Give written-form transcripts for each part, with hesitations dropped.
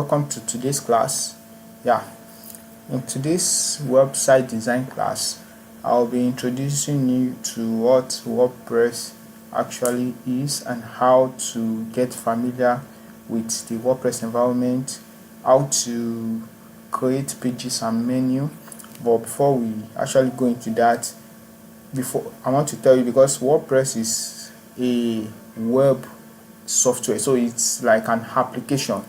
welcome to today's class. In today's website design class, I'll be introducing you to what WordPress actually is and how to get familiar with the WordPress environment, how to create pages and menu. But before we actually go into that, I want to tell you, because WordPress is a web software, so it's like an application.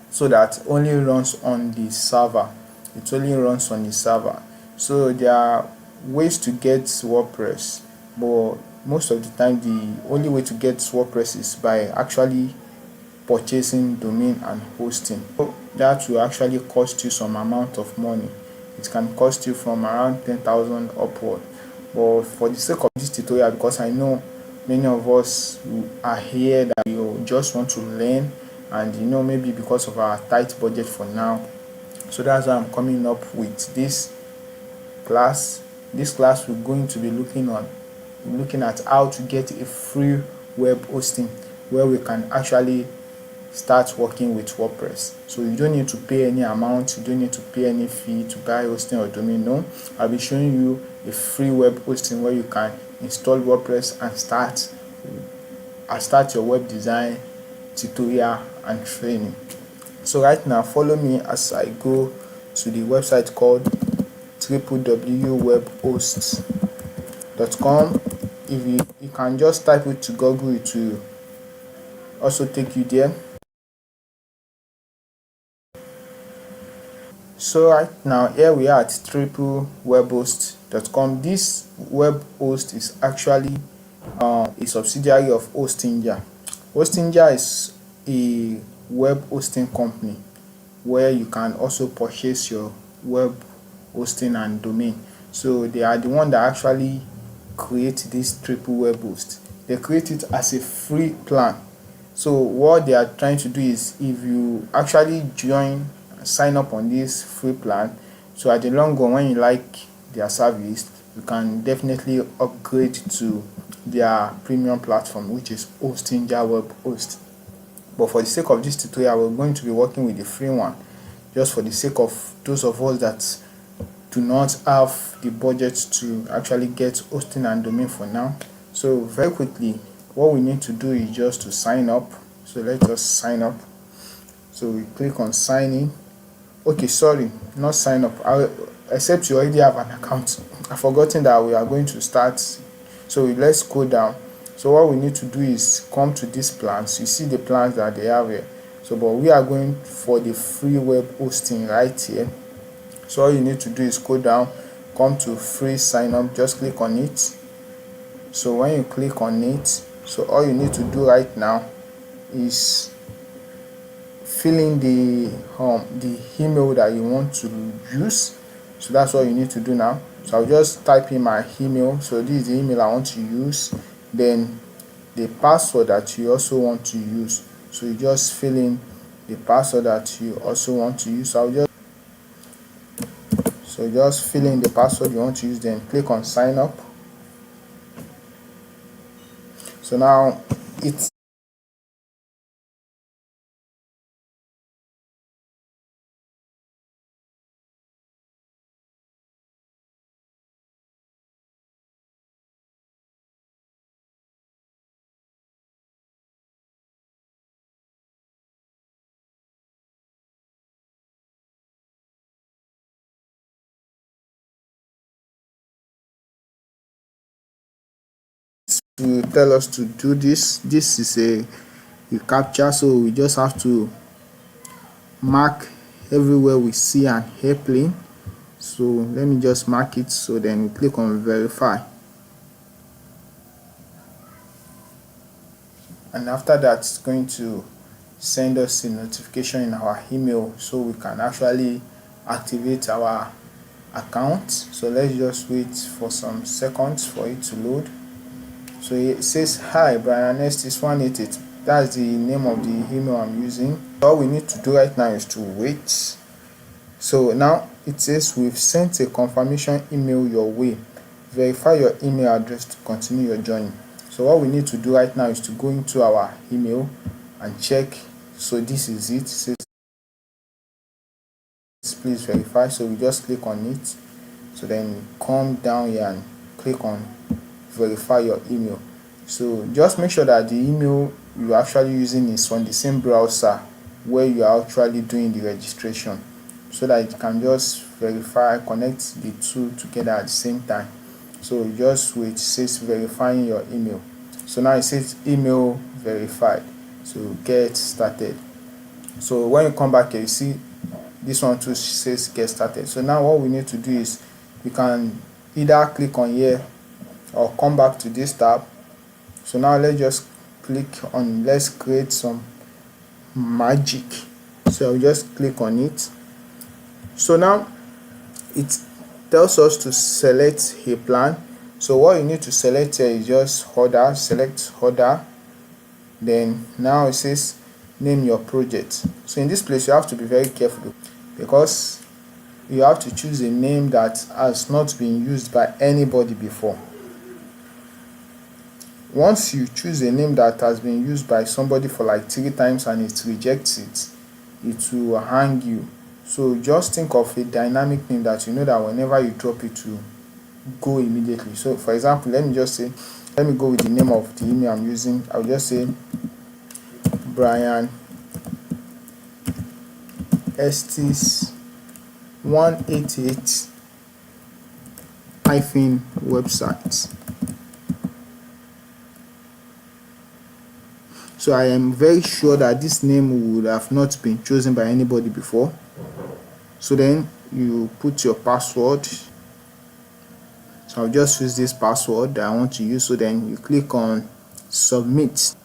So that only runs on the server. It only runs on the server. So there are ways to get WordPress, but most of the time the only way to get WordPress is by actually purchasing domain and hosting. So that will actually cost you some amount of money. It can cost you from around 10,000 upward. But for the sake of this tutorial, because I know many of us who are here that you just want to learn, and maybe because of our tight budget for now, so that's why I'm coming up with this class. This class we're going to be looking at how to get a free web hosting where we can actually start working with WordPress. So you don't need to pay any amount, you don't need to pay any fee to buy hosting or domain. No, I'll be showing you a free web hosting where you can install WordPress and start your web design tutorial and training. So right now, follow me as I go to the website called www.webhosts.com. If you can just type it to Google, it will also take you there. So right now, here we are at www.webhosts.com. This web host is actually a subsidiary of Hostinger. Hostinger is a web hosting company where you can also purchase your web hosting and domain. So they are the one that actually create this triple web host. They create it as a free plan. So what they are trying to do is, if you actually sign up on this free plan, so at the long run, when you like their service, you can definitely upgrade to their premium platform, which is Hostinger Web Host. But for the sake of this tutorial, we're going to be working with the free one, just for the sake of those of us that do not have the budget to actually get hosting and domain for now. So very quickly, what we need to do is just to sign up. So let's just sign up. So we click on sign in. Okay, sorry, not sign up, except you already have an account. I've forgotten that we are going to start. So let's go down. So what we need to do is come to these plans. You see the plans that they have here. So but we are going for the free web hosting right here. So all you need to do is go down, come to free sign up, just click on it. So when you click on it, so all you need to do right now is fill in the email that you want to use. So that's what you need to do now. So I'll just type in my email. So this is the email I want to use, then the password that you also want to use. So you just fill in the password that you also want to use. So just fill in the password you want to use, then click on sign up. So now it's to tell us to do this. This is a captcha, so we just have to mark everywhere we see an airplane. So let me just mark it. So then we click on verify, and after that, it's going to send us a notification in our email so we can actually activate our account. So let's just wait for some seconds for it to load. So it says, hi Brian Estes 188. That's the name of the email I'm using. All we need to do right now is to wait. So now it says, we've sent a confirmation email your way. Verify your email address to continue your journey. So what we need to do right now is to go into our email and check So this is it. It says please verify, so we just click on it. So then come down here and click on verify your email. So just make sure that the email you're actually using is on the same browser where you are actually doing the registration, so that you can just verify, connect the two together at the same time. So you just wait, it says verifying your email. So now it says email verified. So get started. So when you come back here, you see this one too says get started. So now what we need to do is we can either click on here or come back to this tab. So now let's just click on, let's create some magic. So I'll just click on it. So now it tells us to select a plan. So what you need to select here is just order, select order. Then now it says name your project. So in this place you have to be very careful, because you have to choose a name that has not been used by anybody before. Once you choose a name that has been used by somebody for like 3 times and it rejects it, it will hang you. So just think of a dynamic name that you know that whenever you drop it will go immediately. So for example, let me go with the name of the email I'm using. I'll just say Brian Estes 188 website. So I am very sure that this name would have not been chosen by anybody before. So then you put your password. So I'll just use this password that I want to use. So then you click on submit.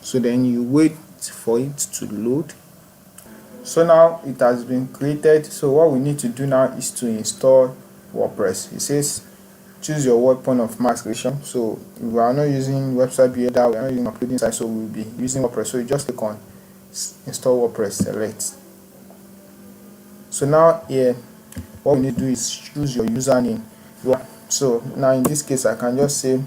So then you wait for it to load. So now it has been created. So what we need to do now is to install WordPress. It says choose your weapon of mass creation. So we are not using website builder, we are not using uploading site, so we'll be using WordPress. So you just click on install WordPress, select. So now here what we need to do is choose your username. So now in this case I can just say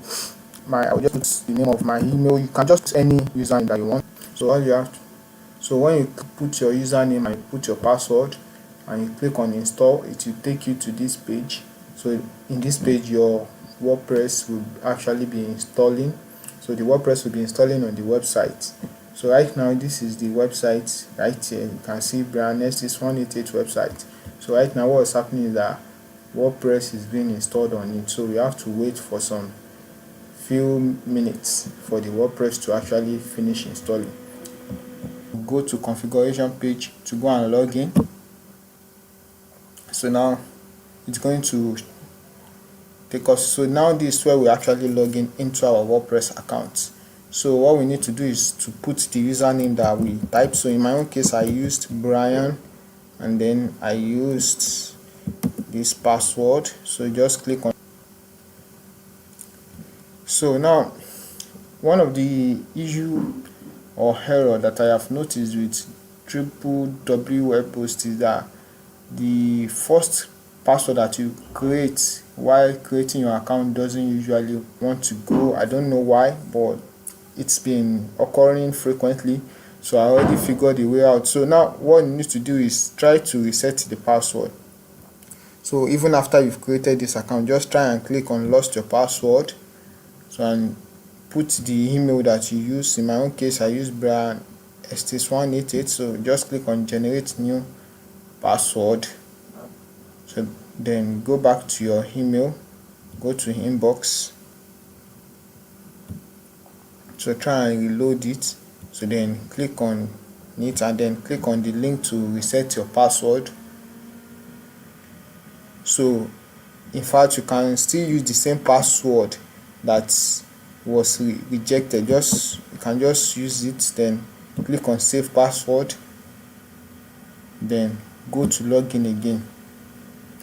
I'll just put the name of my email. You can just put any username that you want. So all you have to, so when you put your username and you put your password and you click on install, it will take you to this page. So in this page your WordPress will actually be installing. So the WordPress will be installing on the website. So right now this is the website right here. You can see Brian Estes 188 website. So right now what is happening is that WordPress is being installed on it. So we have to wait for some few minutes for the WordPress to actually finish installing. Go to configuration page to go and log in. So now it's going to take us, so now this is where we actually log in into our WordPress account. So what we need to do is to put the username that we typed. So in my own case I used Brian and then I used this password. So just click on. So now one of the issue or error that I have noticed with www web host is that the first password that you create while creating your account doesn't usually want to go. I don't know why, but it's been occurring frequently. So I already figured the way out. So now what you need to do is try to reset the password. So even after you've created this account, just try and click on lost your password. So and put the email that you use. In my own case I use Brian Estes 188. So just click on generate new password. So then go back to your email, go to inbox. So try and reload it. So then click on it and then click on the link to reset your password. So in fact you can still use the same password that was rejected. You can just use it, then click on save password, then go to login again.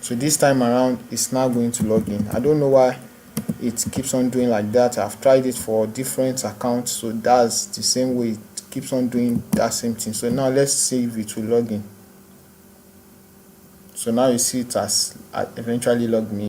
So this time around it's now going to log in. I don't know why it keeps on doing like that. I've tried it for different accounts, so that's the same way, it keeps on doing that same thing. So now let's see if it will log in. So now you see it has eventually logged me.